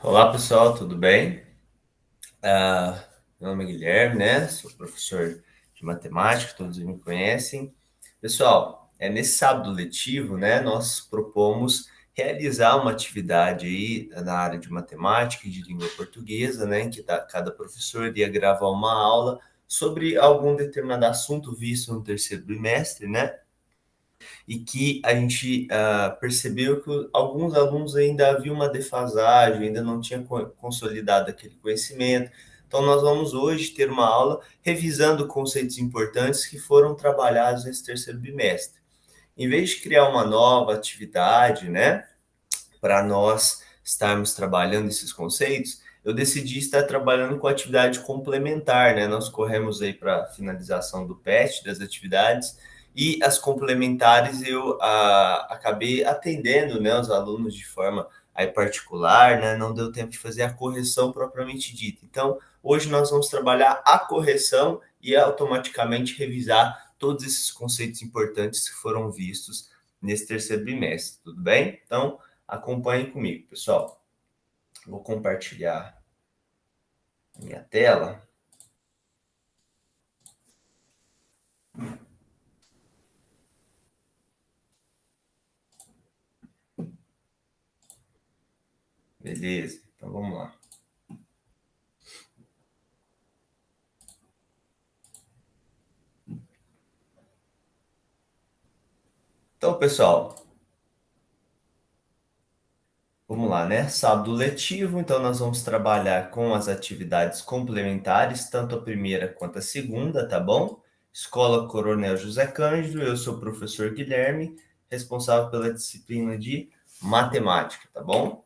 Olá pessoal, tudo bem? Meu nome é Guilherme, né? Sou professor de matemática, todos me conhecem. Pessoal, nesse sábado letivo, né, nós propomos realizar uma atividade aí na área de matemática e de língua portuguesa, né, em que cada professor iria gravar uma aula sobre algum determinado assunto visto no terceiro bimestre, né? E que a gente percebeu que alguns alunos ainda havia uma defasagem, ainda não tinha consolidado aquele conhecimento. Então, nós vamos hoje ter uma aula revisando conceitos importantes que foram trabalhados nesse terceiro bimestre. Em vez de criar uma nova atividade, né, para nós estarmos trabalhando esses conceitos, eu decidi estar trabalhando com atividade complementar, né? Nós corremos aí para a finalização do PET, das atividades, e as complementares eu acabei atendendo, né, os alunos de forma aí particular, né? Não deu tempo de fazer a correção propriamente dita. Então, hoje nós vamos trabalhar a correção e automaticamente revisar todos esses conceitos importantes que foram vistos nesse terceiro bimestre, tudo bem? Então, acompanhe comigo, pessoal. Vou compartilhar minha tela. Beleza, então vamos lá. Então, pessoal, vamos lá, né? Sábado letivo, então nós vamos trabalhar com as atividades complementares, tanto a primeira quanto a segunda, tá bom? Escola Coronel José Cândido, eu sou o professor Guilherme, responsável pela disciplina de matemática, tá bom?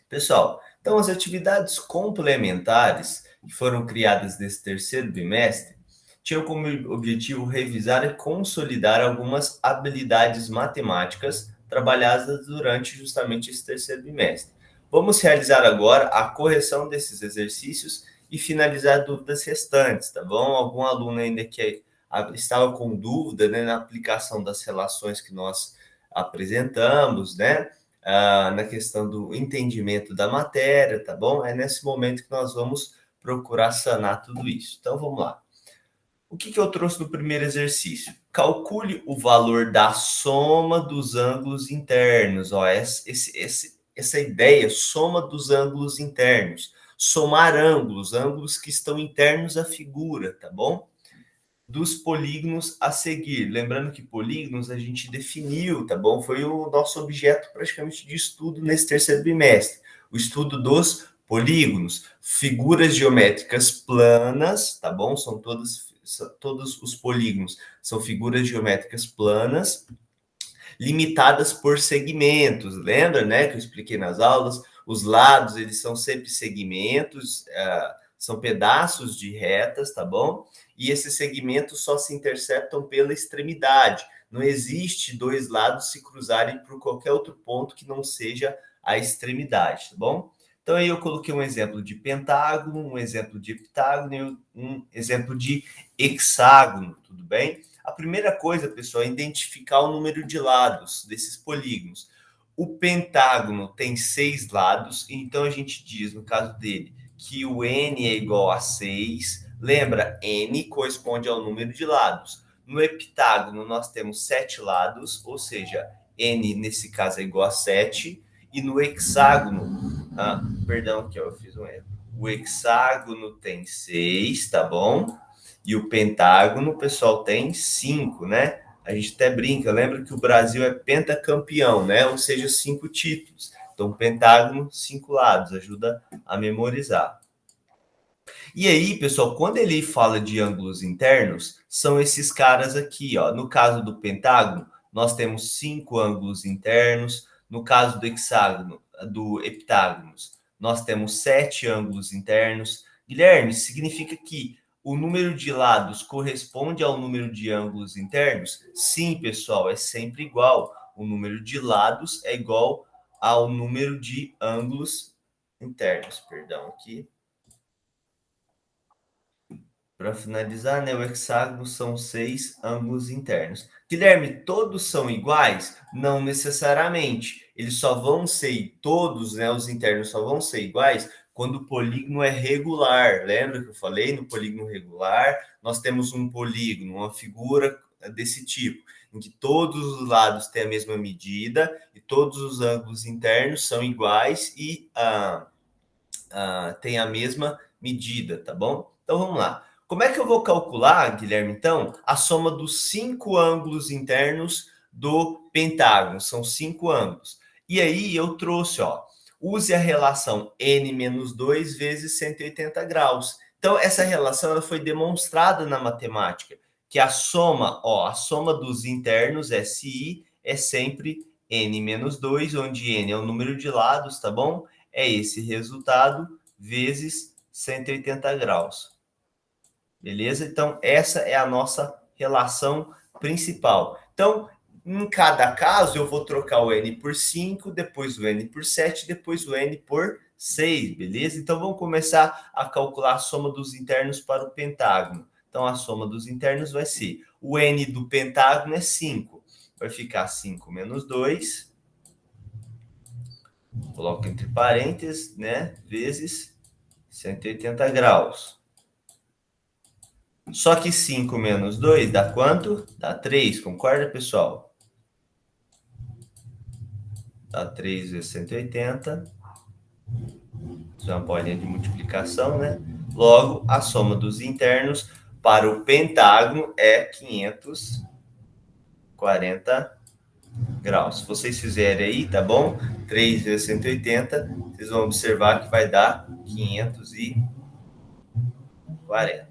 Pessoal, então as atividades complementares que foram criadas nesse terceiro bimestre tinham como objetivo revisar e consolidar algumas habilidades matemáticas trabalhadas durante justamente esse terceiro bimestre. Vamos realizar agora a correção desses exercícios e finalizar dúvidas restantes, tá bom? Algum aluno ainda que estava com dúvida, né, na aplicação das relações que nós apresentamos, né? Na questão do entendimento da matéria, tá bom? É nesse momento que nós vamos procurar sanar tudo isso. Então vamos lá. O que eu trouxe no primeiro exercício? Calcule o valor da soma dos ângulos internos. Ó, essa ideia, soma dos ângulos internos. Somar ângulos, ângulos que estão internos à figura, tá bom? Dos polígonos a seguir. Lembrando que polígonos a gente definiu, tá bom? Foi o nosso objeto praticamente de estudo nesse terceiro bimestre. O estudo dos polígonos, figuras geométricas planas, tá bom? São todos os polígonos são figuras geométricas planas, limitadas por segmentos. Lembra, né, que eu expliquei nas aulas? Os lados, eles são sempre segmentos, são pedaços de retas, tá bom? E esses segmentos só se interceptam pela extremidade. Não existe dois lados se cruzarem por qualquer outro ponto que não seja a extremidade, tá bom? Então aí eu coloquei um exemplo de pentágono, um exemplo de heptágono e um exemplo de hexágono, tudo bem? A primeira coisa, pessoal, é identificar o número de lados desses polígonos. O pentágono tem 6 lados, então a gente diz, no caso dele, que o n é igual a 6. Lembra, n corresponde ao número de lados. No heptágono, nós temos 7 lados, ou seja, n nesse caso é igual a 7. E no hexágono, perdão, aqui eu fiz um erro. O hexágono tem 6, tá bom? E o pentágono, o pessoal tem 5, né? A gente até brinca, lembra que o Brasil é pentacampeão, né? Ou seja, 5 títulos. Então, pentágono, 5 lados, ajuda a memorizar. E aí, pessoal, quando ele fala de ângulos internos, são esses caras aqui, ó. No caso do pentágono, nós temos 5 ângulos internos. No caso do hexágono, do heptágono, nós temos 7 ângulos internos. Guilherme, significa que o número de lados corresponde ao número de ângulos internos? Sim, pessoal, é sempre igual. O número de lados é igual ao número de ângulos internos. Perdão, aqui. Para finalizar, né, o hexágono são 6 ângulos internos. Guilherme, todos são iguais? Não necessariamente. Eles só vão ser, todos, né, os internos só vão ser iguais quando o polígono é regular. Lembra que eu falei no polígono regular? Nós temos um polígono, uma figura desse tipo, em que todos os lados têm a mesma medida e todos os ângulos internos são iguais e têm a mesma medida, tá bom? Então vamos lá. Como é que eu vou calcular, Guilherme, então, a soma dos 5 ângulos internos do pentágono? São 5 ângulos. E aí eu trouxe, ó, use a relação n menos 2 vezes 180 graus. Então, essa relação ela foi demonstrada na matemática, que a soma, ó, a soma dos internos, SI, é sempre n menos 2, onde n é o número de lados, tá bom? É esse resultado vezes 180 graus. Beleza? Então, essa é a nossa relação principal. Então, em cada caso, eu vou trocar o n por 5, depois o n por 7, depois o n por 6, beleza? Então, vamos começar a calcular a soma dos internos para o pentágono. Então, a soma dos internos vai ser, o n do pentágono é 5, vai ficar 5 menos 2, coloco entre parênteses, né, vezes 180 graus. Só que 5 menos 2 dá quanto? Dá 3, concorda, pessoal? Dá 3 vezes 180. Isso é uma bolinha de multiplicação, né? Logo, a soma dos internos para o pentágono é 540 graus. Se vocês fizerem aí, tá bom? 3 vezes 180, vocês vão observar que vai dar 540.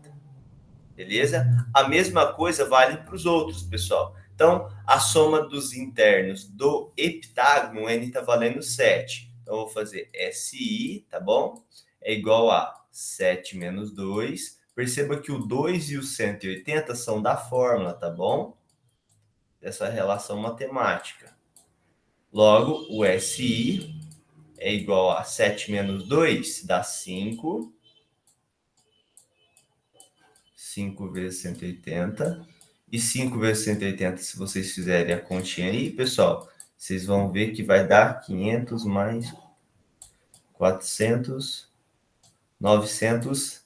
Beleza? A mesma coisa vale para os outros, pessoal. Então, a soma dos internos do heptágono, n está valendo 7. Então, eu vou fazer SI, tá bom? É igual a 7 menos 2. Perceba que o 2 e o 180 são da fórmula, tá bom? Dessa relação matemática. Logo, o SI é igual a 7 menos 2, dá 5. 5 vezes 180. E 5 vezes 180, se vocês fizerem a continha aí, pessoal, vocês vão ver que vai dar 500 mais 400, 900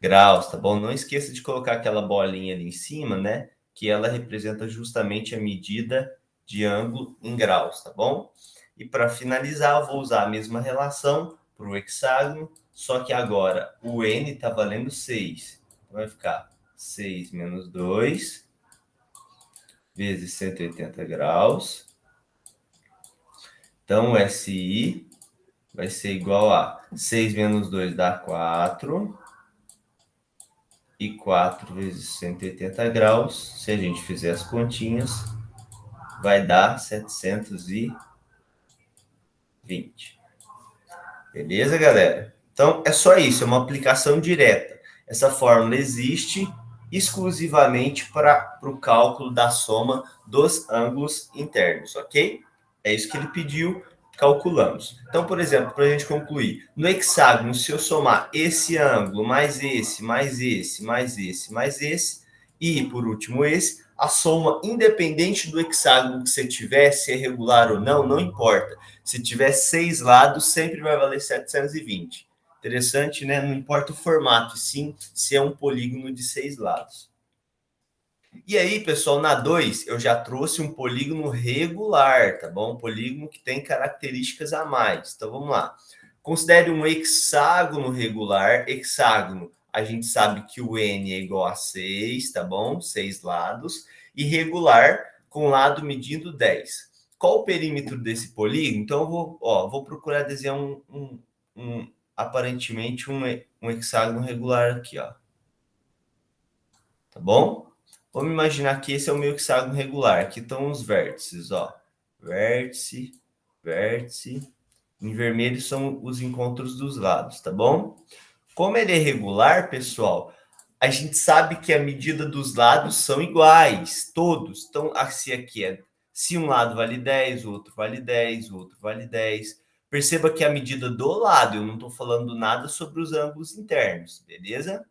graus, tá bom? Não esqueça de colocar aquela bolinha ali em cima, né? Que ela representa justamente a medida de ângulo em graus, tá bom? E para finalizar, eu vou usar a mesma relação para o hexágono, só que agora o n está valendo 6. Então vai ficar 6 menos 2 vezes 180 graus. Então, o SI vai ser igual a 6 menos 2 dá 4. E 4 vezes 180 graus, se a gente fizer as continhas, vai dar 720. Beleza, galera? Então, é só isso, é uma aplicação direta. Essa fórmula existe exclusivamente para o cálculo da soma dos ângulos internos, ok? É isso que ele pediu, calculamos. Então, por exemplo, para a gente concluir, no hexágono, se eu somar esse ângulo, mais esse, mais esse, mais esse, mais esse, e por último esse, a soma, independente do hexágono que você tiver, se é regular ou não, não importa. Se tiver 6 lados, sempre vai valer 720. Interessante, né? Não importa o formato, sim se é um polígono de 6 lados. E aí, pessoal, na 2, eu já trouxe um polígono regular, tá bom? Um polígono que tem características a mais. Então, vamos lá. Considere um hexágono regular. Hexágono, a gente sabe que o n é igual a 6, tá bom? 6 lados. E regular, com lado medindo 10. Qual o perímetro desse polígono? Então, eu vou procurar desenhar aparentemente um hexágono regular aqui, ó. Tá bom? Vamos imaginar que esse é o meu hexágono regular. Aqui estão os vértices, ó. Vértice, vértice. Em vermelho são os encontros dos lados, tá bom? Como ele é regular, pessoal, a gente sabe que a medida dos lados são iguais, todos. Então, assim aqui é, se um lado vale 10, o outro vale 10, o outro vale 10. Perceba que a medida do lado, eu não estou falando nada sobre os ângulos internos, beleza?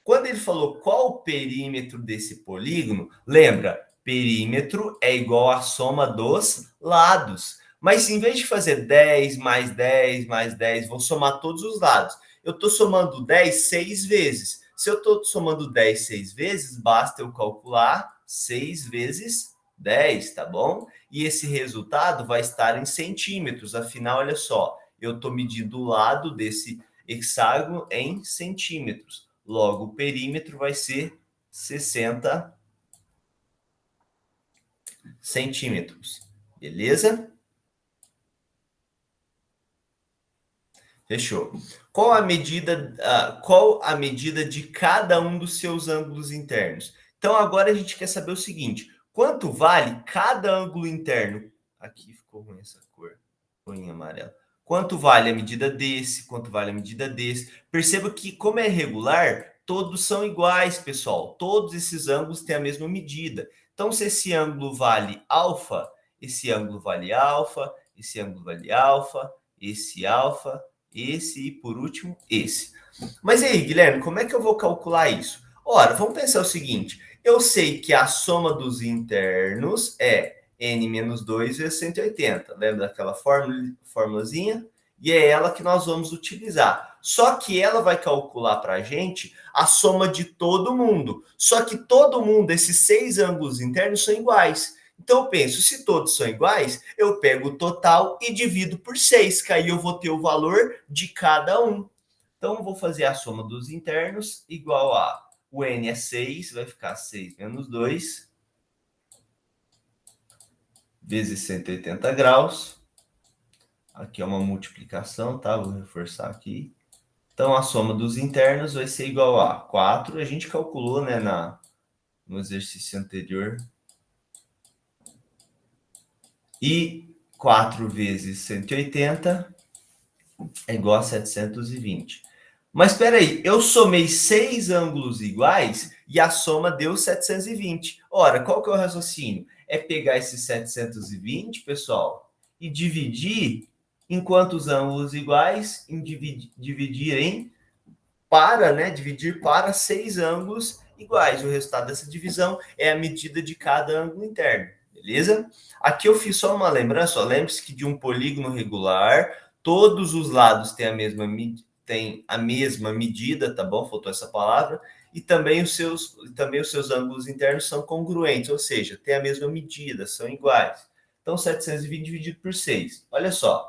Quando ele falou qual o perímetro desse polígono, lembra, perímetro é igual à soma dos lados. Mas em vez de fazer 10 mais 10 mais 10, vou somar todos os lados. Eu estou somando 10 6 vezes. Se eu estou somando 10 6 vezes, basta eu calcular 6 vezes 10, tá bom? E esse resultado vai estar em centímetros. Afinal, olha só, eu estou medindo o lado desse hexágono em centímetros. Logo, o perímetro vai ser 60 centímetros. Beleza? Fechou. Qual a medida de cada um dos seus ângulos internos? Então, agora a gente quer saber o seguinte: quanto vale cada ângulo interno? Aqui ficou ruim essa cor, foi em amarelo. Quanto vale a medida desse? Quanto vale a medida desse? Perceba que, como é regular, todos são iguais, pessoal. Todos esses ângulos têm a mesma medida. Então, se esse ângulo vale alfa, esse ângulo vale alfa, esse ângulo vale alfa, esse e, por último, esse. Mas aí, Guilherme, como é que eu vou calcular isso? Ora, vamos pensar o seguinte: eu sei que a soma dos internos é n menos 2 vezes 180. Lembra daquela formulazinha? E é ela que nós vamos utilizar. Só que ela vai calcular para a gente a soma de todo mundo. Só que todo mundo, esses 6 ângulos internos, são iguais. Então eu penso, se todos são iguais, eu pego o total e divido por 6, que aí eu vou ter o valor de cada um. Então eu vou fazer a soma dos internos igual a, o n é 6, vai ficar 6 menos 2, vezes 180 graus. Aqui é uma multiplicação, tá? Vou reforçar aqui. Então a soma dos internos vai ser igual a 4, a gente calculou, né, no exercício anterior. E 4 vezes 180 é igual a 720. Mas espera aí, eu somei 6 ângulos iguais e a soma deu 720. Ora, qual que é o raciocínio? É pegar esses 720, pessoal, e dividir em quantos ângulos iguais? Dividir em para, né? Dividir para 6 ângulos iguais. O resultado dessa divisão é a medida de cada ângulo interno, beleza? Aqui eu fiz só uma lembrança, lembre-se que de um polígono regular, todos os lados têm a mesma medida, tá bom? Faltou essa palavra. E também os seus ângulos internos são congruentes, ou seja, têm a mesma medida, são iguais. Então, 720 dividido por 6. Olha só,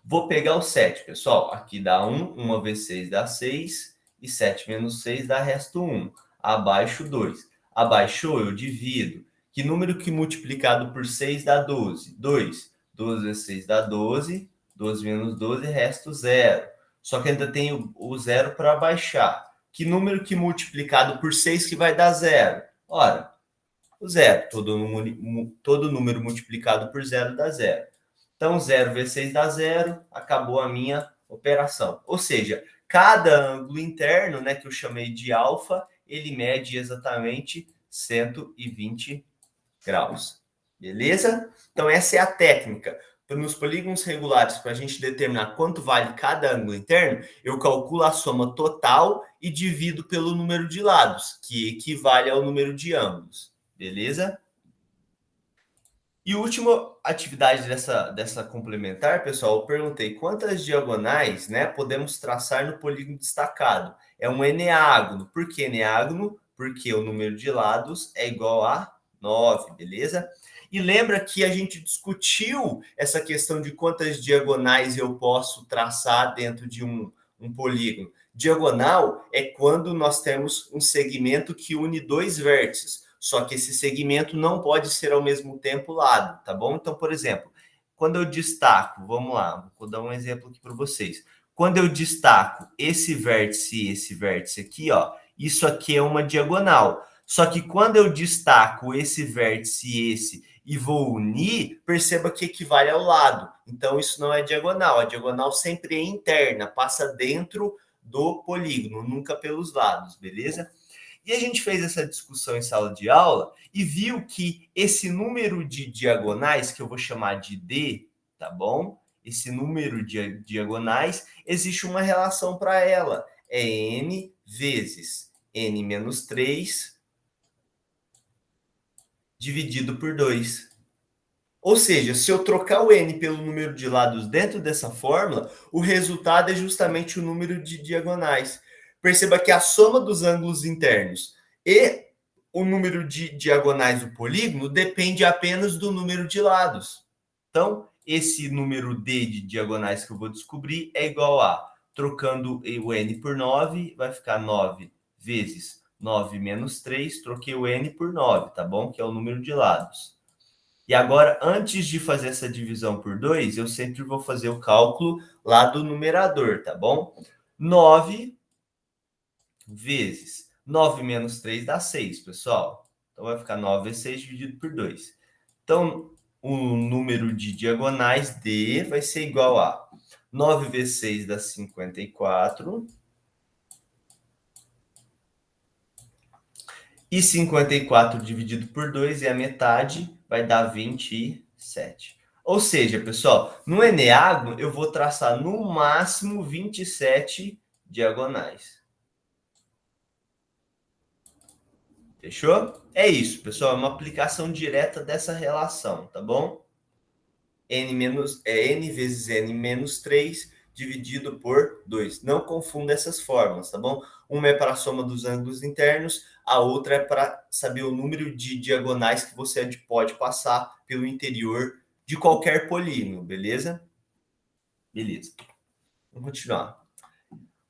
vou pegar o 7, pessoal. Aqui dá 1, 1 vezes 6 dá 6, e 7 menos 6 dá resto 1. Abaixo 2. Abaixou, eu divido. Que número que multiplicado por 6 dá 12? 2. 12 vezes 6 dá 12. 12 menos 12, resto 0. Só que ainda tem o 0 para baixar. Que número que multiplicado por 6 que vai dar 0? Ora, o 0. Todo número multiplicado por 0 dá 0. Então, 0 vezes 6 dá 0, acabou a minha operação. Ou seja, cada ângulo interno, né, que eu chamei de alfa, ele mede exatamente 120 graus. Beleza? Então, essa é a técnica. Nos polígonos regulares, para a gente determinar quanto vale cada ângulo interno, eu calculo a soma total e divido pelo número de lados, que equivale ao número de ângulos. Beleza? E última atividade dessa complementar, pessoal, eu perguntei quantas diagonais, né, podemos traçar no polígono destacado. É um eneágono. Por que eneágono? Porque o número de lados é igual a 9, beleza? E lembra que a gente discutiu essa questão de quantas diagonais eu posso traçar dentro de um polígono. Diagonal é quando nós temos um segmento que une dois vértices. Só que esse segmento não pode ser ao mesmo tempo lado, tá bom? Então, por exemplo, quando eu destaco, vamos lá, vou dar um exemplo aqui para vocês. Quando eu destaco esse vértice e esse vértice aqui, ó, isso aqui é uma diagonal. Só que quando eu destaco esse vértice e esse e vou unir, perceba que equivale ao lado. Então, isso não é diagonal. A diagonal sempre é interna, passa dentro do polígono, nunca pelos lados, beleza? E a gente fez essa discussão em sala de aula e viu que esse número de diagonais, que eu vou chamar de D, tá bom? Esse número de diagonais, existe uma relação para ela. É N vezes n menos 3 dividido por 2. Ou seja, se eu trocar o n pelo número de lados dentro dessa fórmula, o resultado é justamente o número de diagonais. Perceba que a soma dos ângulos internos e o número de diagonais do polígono depende apenas do número de lados. Então, esse número d de diagonais que eu vou descobrir é igual a, trocando o n por 9, vai ficar 9 vezes 9 menos 3, troquei o n por 9, tá bom? Que é o número de lados. E agora, antes de fazer essa divisão por 2, eu sempre vou fazer o cálculo lá do numerador, tá bom? 9 vezes 9 menos 3 dá 6, pessoal. Então, vai ficar 9 vezes 6 dividido por 2. Então, o número de diagonais D vai ser igual a 9 vezes 6 dá 54. E 54 dividido por 2 é a metade, vai dar 27. Ou seja, pessoal, no eneágono eu vou traçar no máximo 27 diagonais. Fechou? É isso, pessoal. É uma aplicação direta dessa relação, tá bom? N vezes N menos 3 dividido por 2. Não confunda essas fórmulas, tá bom? Uma é para a soma dos ângulos internos, a outra é para saber o número de diagonais que você pode passar pelo interior de qualquer polígono, beleza? Beleza. Vamos continuar.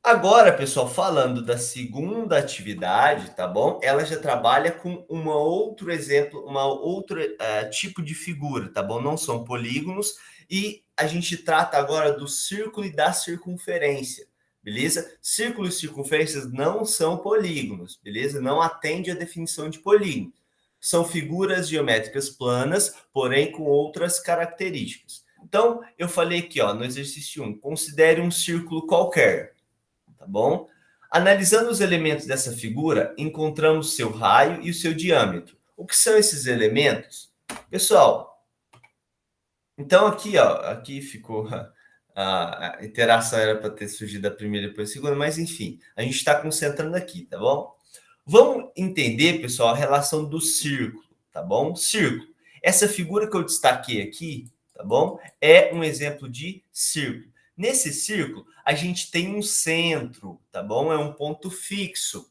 Agora, pessoal, falando da segunda atividade, tá bom? Ela já trabalha com uma outro exemplo, uma outra tipo de figura, tá bom? Não são polígonos e a gente trata agora do círculo e da circunferência, beleza? Círculo e circunferências não são polígonos, beleza? Não atende à definição de polígono. São figuras geométricas planas, porém com outras características. Então, eu falei aqui, ó, no exercício 1, considere um círculo qualquer, tá bom? Analisando os elementos dessa figura, encontramos seu raio e o seu diâmetro. O que são esses elementos? Pessoal, então aqui, ó, aqui ficou a interação era para ter surgido a primeira e depois a segunda, mas enfim, a gente está concentrando aqui, tá bom? Vamos entender, pessoal, a relação do círculo, tá bom? Círculo. Essa figura que eu destaquei aqui, tá bom? É um exemplo de círculo. Nesse círculo, a gente tem um centro, tá bom? É um ponto fixo.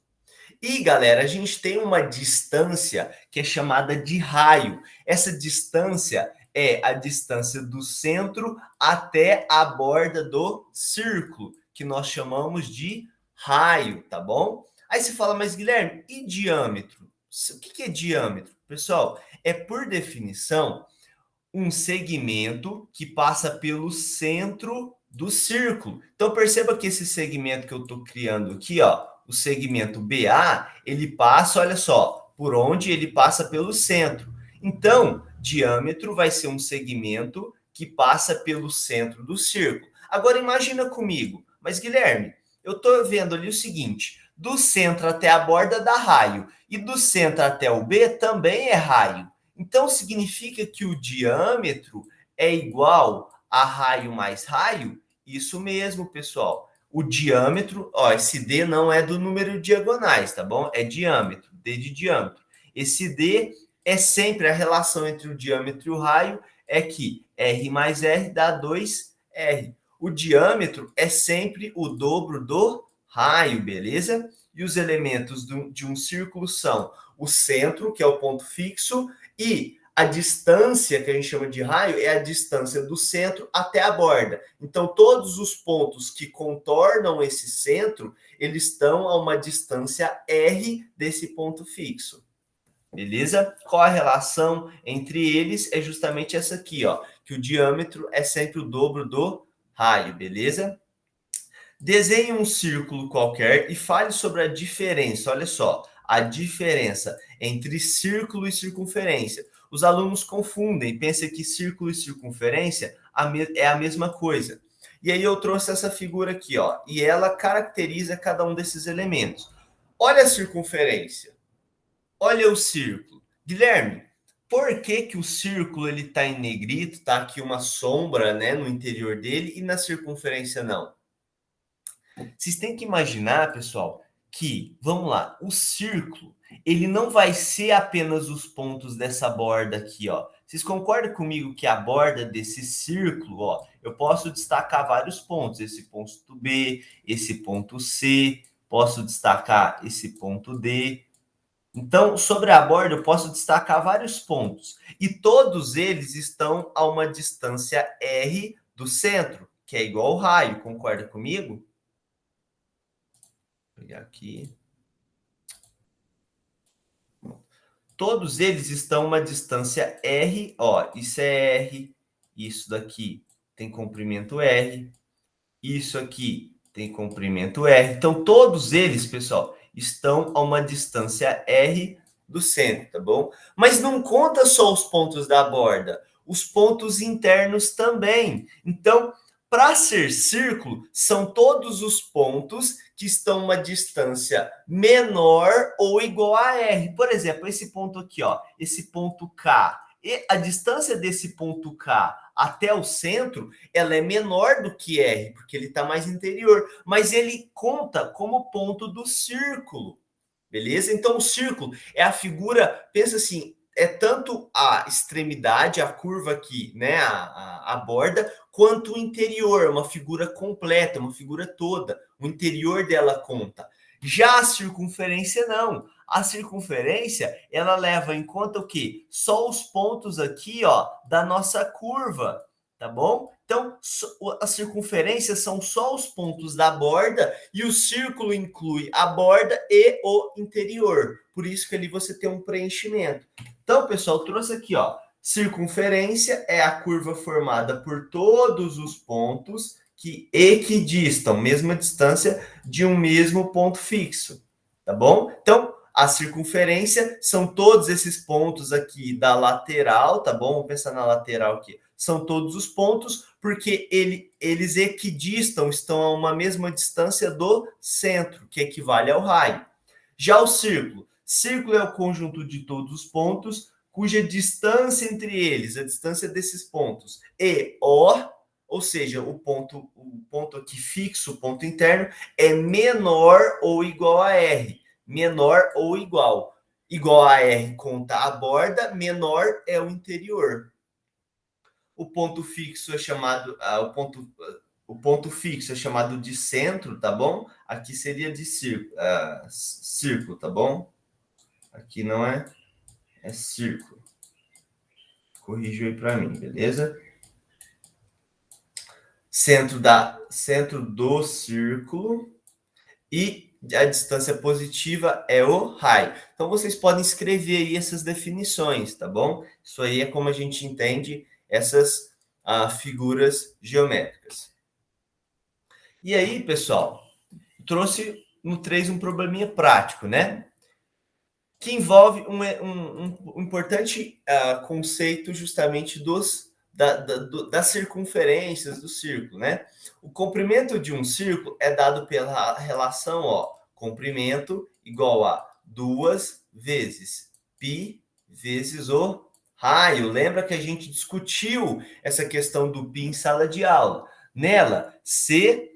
E, galera, a gente tem uma distância que é chamada de raio. Essa distância é a distância do centro até a borda do círculo, que nós chamamos de raio, tá bom? Aí você fala, mas Guilherme, e diâmetro? O que é diâmetro? Pessoal, é por definição um segmento que passa pelo centro do círculo. Então perceba que esse segmento que eu estou criando aqui, ó, o segmento BA, ele passa, olha só, por onde ele passa pelo centro. Então, diâmetro vai ser um segmento que passa pelo centro do círculo. Agora imagina comigo, mas Guilherme, eu estou vendo ali o seguinte, do centro até a borda dá raio, e do centro até o B também é raio. Então, significa que o diâmetro é igual a raio mais raio? Isso mesmo, pessoal. O diâmetro, ó, esse D não é do número de diagonais, tá bom? É diâmetro, D de diâmetro. Esse D é sempre a relação entre o diâmetro e o raio, é que R mais R dá 2R. O diâmetro é sempre o dobro do raio, beleza? E os elementos de um círculo são o centro, que é o ponto fixo, e a distância que a gente chama de raio é a distância do centro até a borda. Então, todos os pontos que contornam esse centro, eles estão a uma distância R desse ponto fixo. Beleza? Qual a relação entre eles? É justamente essa aqui, ó, que o diâmetro é sempre o dobro do raio, beleza? Desenhe um círculo qualquer e fale sobre a diferença. Olha só, a diferença entre círculo e circunferência. Os alunos confundem, pensam que círculo e circunferência é a mesma coisa. E aí eu trouxe essa figura aqui, ó, e ela caracteriza cada um desses elementos. Olha a circunferência. Olha o círculo. Guilherme, por que que o círculo ele está em negrito, tá aqui uma sombra, né, no interior dele e na circunferência não? Vocês têm que imaginar, pessoal, que, vamos lá, o círculo, ele não vai ser apenas os pontos dessa borda aqui, ó. Vocês concordam comigo que a borda desse círculo, ó, eu posso destacar vários pontos, esse ponto B, esse ponto C, posso destacar esse ponto D. Então, sobre a borda, eu posso destacar vários pontos. E todos eles estão a uma distância R do centro, que é igual ao raio. Concorda comigo? Vou pegar aqui. Todos eles estão a uma distância R. Ó, isso é R. Isso daqui tem comprimento R. Isso aqui tem comprimento R. Então, todos eles, pessoal, estão a uma distância R do centro, tá bom? Mas não conta só os pontos da borda, os pontos internos também. Então, para ser círculo, são todos os pontos que estão a uma distância menor ou igual a R. Por exemplo, esse ponto aqui, ó, esse ponto K. E a distância desse ponto K até o centro, ela é menor do que R, porque ele está mais interior, mas ele conta como ponto do círculo, beleza? Então, o círculo é a figura, pensa assim, é tanto a extremidade, a curva aqui, né, a borda, quanto o interior, uma figura completa, uma figura toda. O interior dela conta. Já a circunferência, não. A circunferência, ela leva em conta o quê? Só os pontos aqui, ó, da nossa curva, tá bom? Então, as circunferências são só os pontos da borda e o círculo inclui a borda e o interior. Por isso que ali você tem um preenchimento. Então, pessoal, trouxe aqui, ó, circunferência é a curva formada por todos os pontos que equidistam, mesma distância de um mesmo ponto fixo, tá bom? Então, a circunferência são todos esses pontos aqui da lateral, tá bom? Vamos pensar na lateral aqui. São todos os pontos, porque eles equidistam, estão a uma mesma distância do centro, que equivale ao raio. Já o círculo. Círculo é o conjunto de todos os pontos, cuja distância entre eles, a distância desses pontos, e O, ou seja, o ponto aqui fixo, o ponto interno, é menor ou igual a R. Menor ou igual. Igual a R conta a borda, menor é o interior. O ponto fixo é chamado, o ponto fixo é chamado de centro, tá bom? Aqui seria de círculo, tá bom? Aqui não é círculo. Corrija aí para mim, beleza? Centro do círculo e a distância positiva é o raio. Então, vocês podem escrever aí essas definições, tá bom? Isso aí é como a gente entende essas figuras geométricas. E aí, pessoal, trouxe no 3 um probleminha prático, né? Que envolve um importante conceito justamente das circunferências do círculo, né? O comprimento de um círculo é dado pela relação, ó, comprimento igual a 2 vezes π vezes o raio. Lembra que a gente discutiu essa questão do π em sala de aula? Nela, C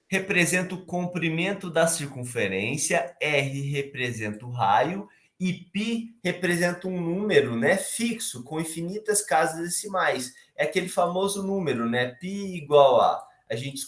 representa o comprimento da circunferência, R representa o raio e π representa um número, né, fixo, com infinitas casas decimais. É aquele famoso número, né, π igual a gente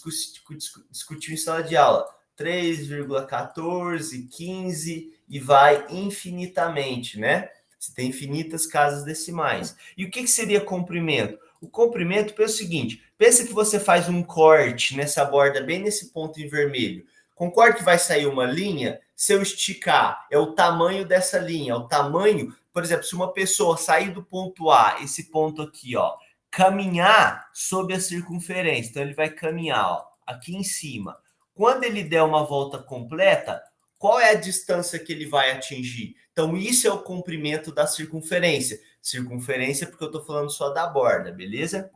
discutiu em sala de aula, 3,1415 e vai infinitamente, né? Você tem infinitas casas decimais. E o que seria comprimento? O comprimento é o seguinte, pensa que você faz um corte nessa borda, bem nesse ponto em vermelho. Concorda que vai sair uma linha? Se eu esticar, é o tamanho dessa linha, é o tamanho, por exemplo, se uma pessoa sair do ponto A, esse ponto aqui, ó, caminhar sob a circunferência, então ele vai caminhar, ó, aqui em cima. Quando ele der uma volta completa, qual é a distância que ele vai atingir? Então, isso é o comprimento da circunferência. Circunferência, porque eu estou falando só da borda, beleza?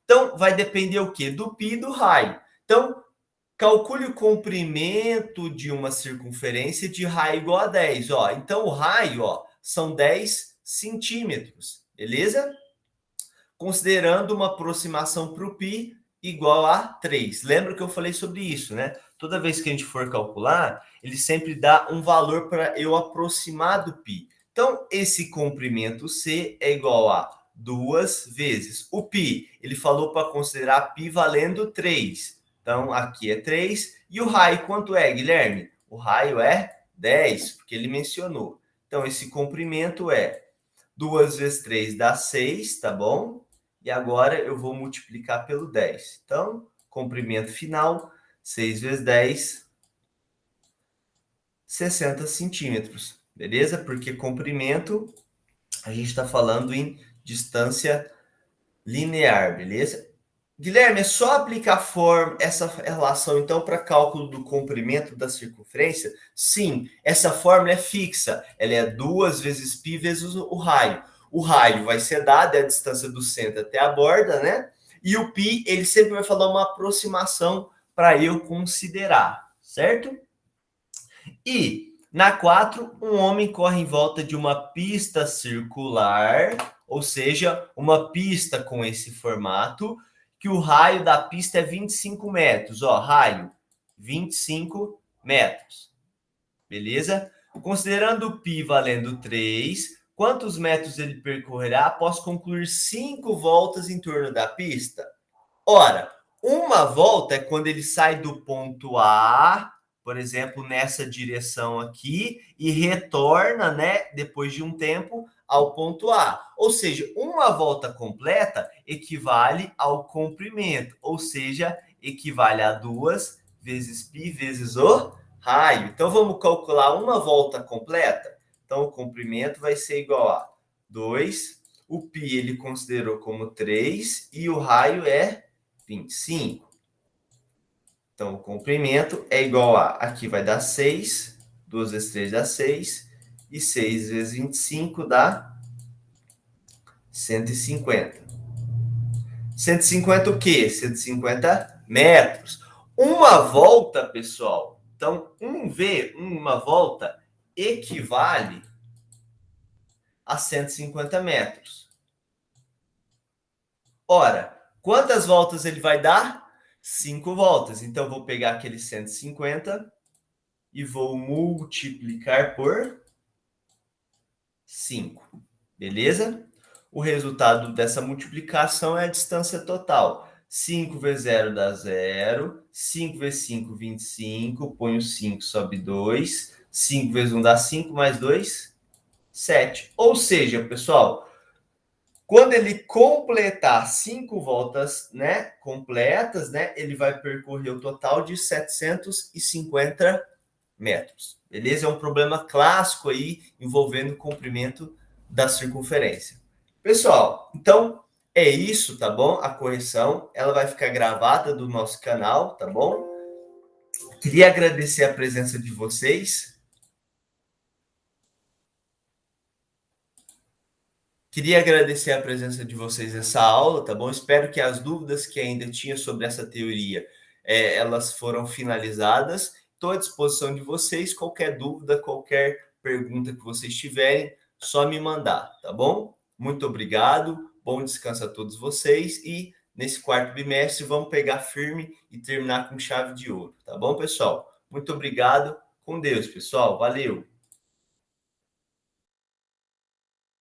Então, vai depender o quê? Do π e do raio. Então, calcule o comprimento de uma circunferência de raio igual a 10. Ó. Então, o raio, ó, são 10 centímetros, beleza? Considerando uma aproximação para o π igual a 3. Lembra que eu falei sobre isso, né? toda vez que a gente for calcular, ele sempre dá um valor para eu aproximar do π. Então, esse comprimento C é igual a 2 vezes o π. Ele falou para considerar π valendo 3. Então, aqui é 3. E o raio quanto é, Guilherme? O raio é 10, porque ele mencionou. Então, esse comprimento é 2 vezes 3 dá 6, tá bom? E agora eu vou multiplicar pelo 10. Então, comprimento final, 6 vezes 10, 60 centímetros. Beleza? Porque comprimento, a gente está falando em distância linear, beleza? Guilherme, é só aplicar essa relação, então, para cálculo do comprimento da circunferência? Sim, essa fórmula é fixa. Ela é 2 vezes π vezes o raio. O raio vai ser dado, é a distância do centro até a borda, né? E o π, ele sempre vai falar uma aproximação para eu considerar, certo? E na 4, um homem corre em volta de uma pista circular, ou seja, uma pista com esse formato, que o raio da pista é 25 metros. Ó, raio, 25 metros. Beleza? Considerando o π valendo 3, quantos metros ele percorrerá após concluir 5 voltas em torno da pista? Ora, uma volta é quando ele sai do ponto A, por exemplo, nessa direção aqui, e retorna, né, depois de um tempo, ao ponto A. Ou seja, uma volta completa equivale ao comprimento, ou seja, equivale a 2 vezes π vezes o raio. Então, vamos calcular uma volta completa? Então, o comprimento vai ser igual a 2, o π ele considerou como 3 e o raio é 25. Então, o comprimento é igual a, aqui vai dar 6, 2 vezes 3 dá 6, e 6 vezes 25 dá 150. 150 o quê? 150 metros. Uma volta, pessoal, então, uma volta, equivale a 150 metros. Ora, quantas voltas ele vai dar? 5 voltas. Então, vou pegar aquele 150 e vou multiplicar por 5. Beleza? O resultado dessa multiplicação é a distância total. 5 vezes 0 dá 0. 5 vezes 5, 25. Põe o 5, sobe 2. 5 vezes 1 dá 5, mais 2, 7. Ou seja, pessoal, quando ele completar 5 voltas, né, completas, né, ele vai percorrer o total de 750 metros. Beleza? É um problema clássico aí envolvendo o comprimento da circunferência. Pessoal, então é isso, tá bom? A correção, ela vai ficar gravada do nosso canal, tá bom? Queria agradecer a presença de vocês. Queria agradecer a presença de vocês nessa aula, tá bom? Espero que as dúvidas que ainda tinha sobre essa teoria, elas foram finalizadas. Estou à disposição de vocês. Qualquer dúvida, qualquer pergunta que vocês tiverem, só me mandar, tá bom? Muito obrigado, bom descanso a todos vocês e nesse quarto bimestre vamos pegar firme e terminar com chave de ouro, tá bom, pessoal? Muito obrigado, com Deus, pessoal. Valeu!